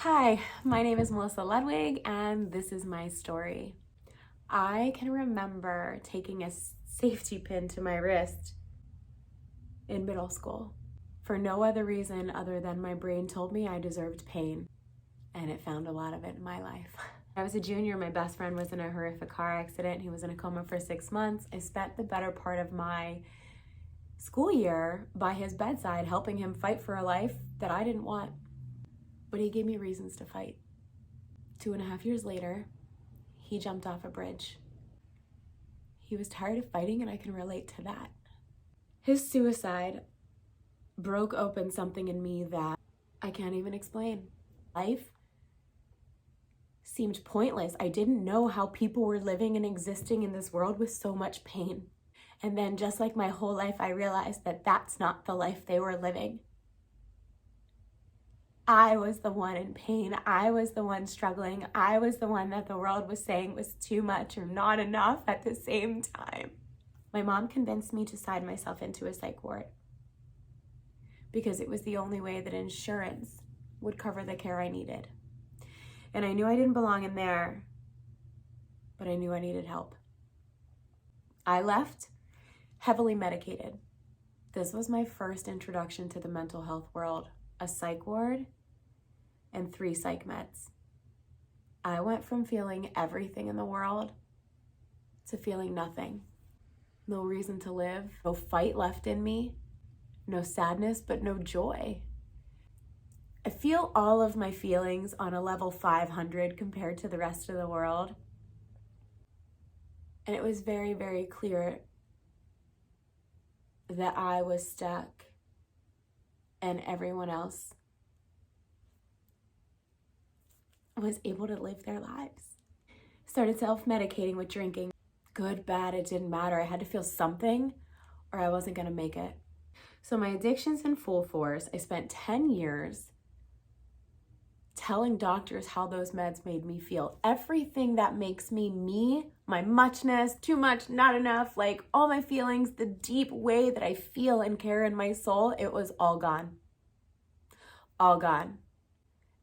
Hi, my name is Melissa Ludwig, and this is my story. I can remember taking a safety pin to my wrist in middle school for no other reason other than my brain told me I deserved pain, and it found a lot of it in my life. I was a junior. My best friend was in a horrific car accident. He was in a coma for 6 months. I spent the better part of my school year by his bedside, helping him fight for a life that I didn't want. But he gave me reasons to fight. 2.5 years later, he jumped off a bridge. He was tired of fighting, and I can relate to that. His suicide broke open something in me that I can't even explain. Life seemed pointless. I didn't know how people were living and existing in this world with so much pain. And then, just like my whole life, I realized that that's not the life they were living. I was the one in pain. I was the one struggling. I was the one that the world was saying was too much or not enough at the same time. My mom convinced me to sign myself into a psych ward because it was the only way that insurance would cover the care I needed. And I knew I didn't belong in there, but I knew I needed help. I left heavily medicated. This was my first introduction to the mental health world. A psych ward, and 3 psych meds. I went from feeling everything in the world to feeling nothing. No reason to live, no fight left in me, no sadness, but no joy. I feel all of my feelings on a level 500 compared to the rest of the world. And it was very, very clear that I was stuck and everyone else was able to live their lives. Started self-medicating with drinking. Good, bad, it didn't matter. I had to feel something or I wasn't gonna make it. So my addiction's in full force. I spent 10 years telling doctors how those meds made me feel. Everything that makes me, my muchness, too much, not enough, like all my feelings, the deep way that I feel and care in my soul, it was all gone. All gone.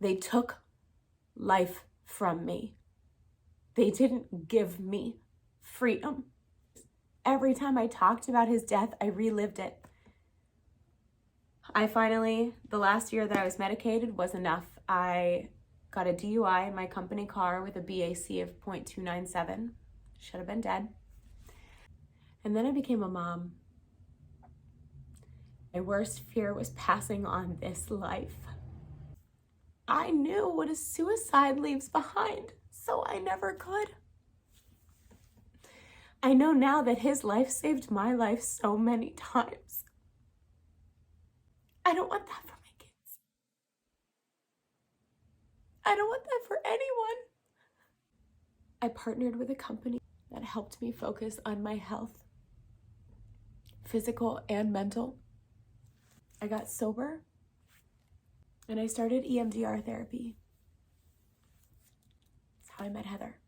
They took life from me. They didn't give me freedom. Every time I talked about his death, I relived it. The last year that I was medicated was enough. I got a DUI in my company car with a BAC of 0.297. Should have been dead. And then I became a mom. My worst fear was passing on this life. I knew what a suicide leaves behind, so I never could. I know now that his life saved my life so many times. I don't want that for my kids. I don't want that for anyone. I partnered with a company that helped me focus on my health, physical and mental. I got sober and I started EMDR therapy. That's how I met Heather.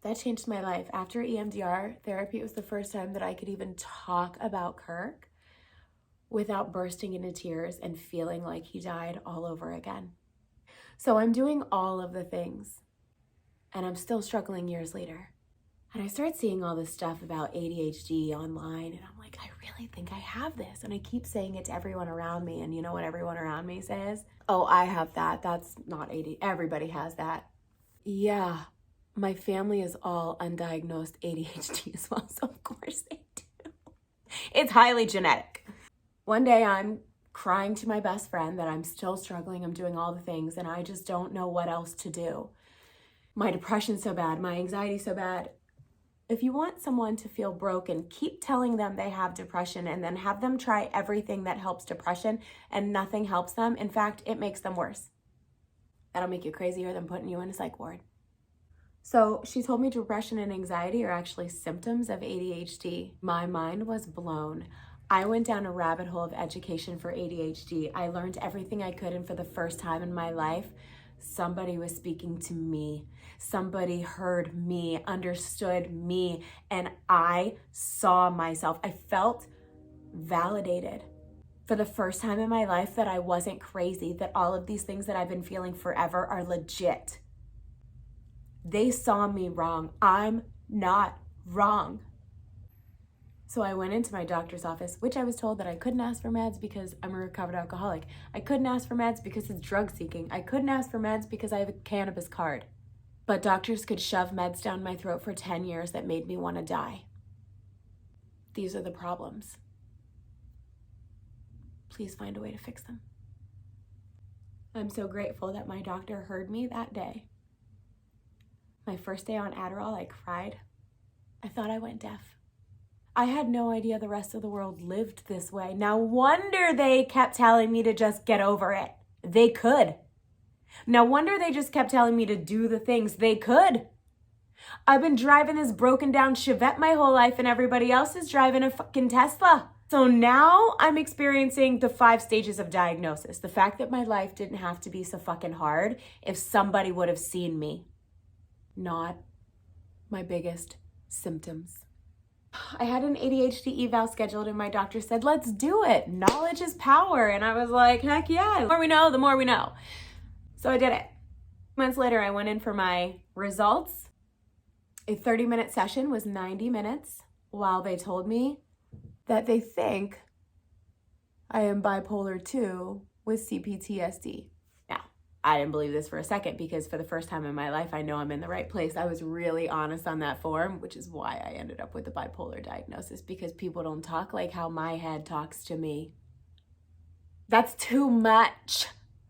That changed my life. After EMDR therapy, it was the first time that I could even talk about Kirk without bursting into tears and feeling like he died all over again. So I'm doing all of the things, and I'm still struggling years later. And I started seeing all this stuff about ADHD online, and I'm like, I really think I have this. And I keep saying it to everyone around me, and you know what everyone around me says? Oh, I have that. That's not ADHD. Everybody has that. Yeah, my family is all undiagnosed ADHD as well, so of course they do. It's highly genetic. One day I'm crying to my best friend that I'm still struggling, I'm doing all the things, and I just don't know what else to do. My depression's so bad, my anxiety's so bad. If you want someone to feel broken, keep telling them they have depression and then have them try everything that helps depression and nothing helps them. In fact, it makes them worse. That'll make you crazier than putting you in a psych ward. So she told me depression and anxiety are actually symptoms of ADHD. My mind was blown. I went down a rabbit hole of education for ADHD. I learned everything I could, and for the first time in my life, somebody was speaking to me. Somebody heard me, understood me, and I saw myself. I felt validated. for the first time in my life that I wasn't crazy, that all of these things that I've been feeling forever are legit. They saw me wrong. I'm not wrong. So I went into my doctor's office, which I was told that I couldn't ask for meds because I'm a recovered alcoholic. I couldn't ask for meds because it's drug seeking. I couldn't ask for meds because I have a cannabis card. But doctors could shove meds down my throat for 10 years that made me want to die. These are the problems. Please find a way to fix them. I'm so grateful that my doctor heard me that day. My first day on Adderall, I cried. I thought I went deaf. I had no idea the rest of the world lived this way. No wonder they kept telling me to just get over it. They could. No wonder they just kept telling me to do the things. They could. I've been driving this broken down Chevette my whole life and everybody else is driving a fucking Tesla. So now I'm experiencing the 5 stages of diagnosis. The fact that my life didn't have to be so fucking hard if somebody would have seen me. Not my biggest symptoms. I had an ADHD eval scheduled and my doctor said, let's do it. Knowledge is power. And I was like, heck yeah. The more we know, the more we know. So I did it. Months later, I went in for my results. A 30-minute session was 90 minutes while they told me that they think I am bipolar 2 with CPTSD. Now, I didn't believe this for a second because for the first time in my life, I know I'm in the right place. I was really honest on that form, which is why I ended up with a bipolar diagnosis, because people don't talk like how my head talks to me. That's too much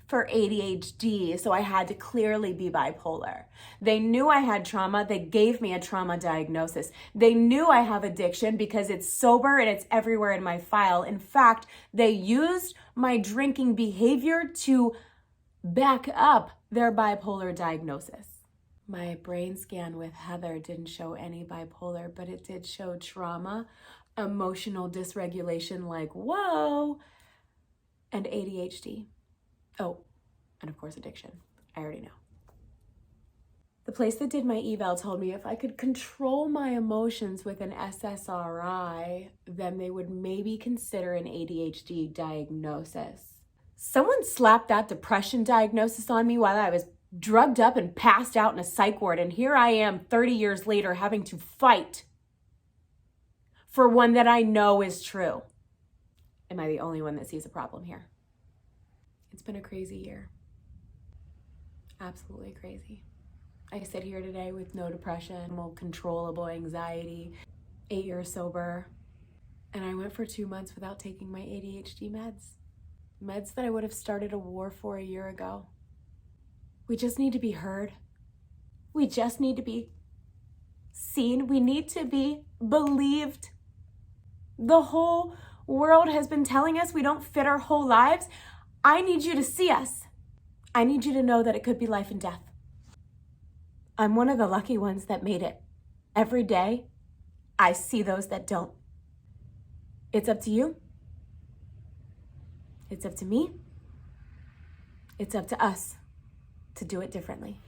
for ADHD, so I had to clearly be bipolar. They knew I had trauma. They gave me a trauma diagnosis. They knew I have addiction because it's sober and it's everywhere in my file. In fact, they used my drinking behavior to back up their bipolar diagnosis. My brain scan with Heather didn't show any bipolar, but it did show trauma, emotional dysregulation like, whoa, and ADHD. Oh, and of course addiction. I already know. The place that did my eval told me if I could control my emotions with an SSRI, then they would maybe consider an ADHD diagnosis. Someone slapped that depression diagnosis on me while I was drugged up and passed out in a psych ward, and here I am 30 years later having to fight for one that I know is true. Am I the only one that sees a problem here? It's been a crazy year. Absolutely crazy. I sit here today with no depression, no controllable anxiety, 8 years sober, and I went for 2 months without taking my ADHD meds. Meds that I would have started a war for a year ago. We just need to be heard. We just need to be seen. We need to be believed. The whole world has been telling us we don't fit our whole lives. I need you to see us. I need you to know that it could be life and death. I'm one of the lucky ones that made it. Every day, I see those that don't. It's up to you. It's up to me. It's up to us to do it differently.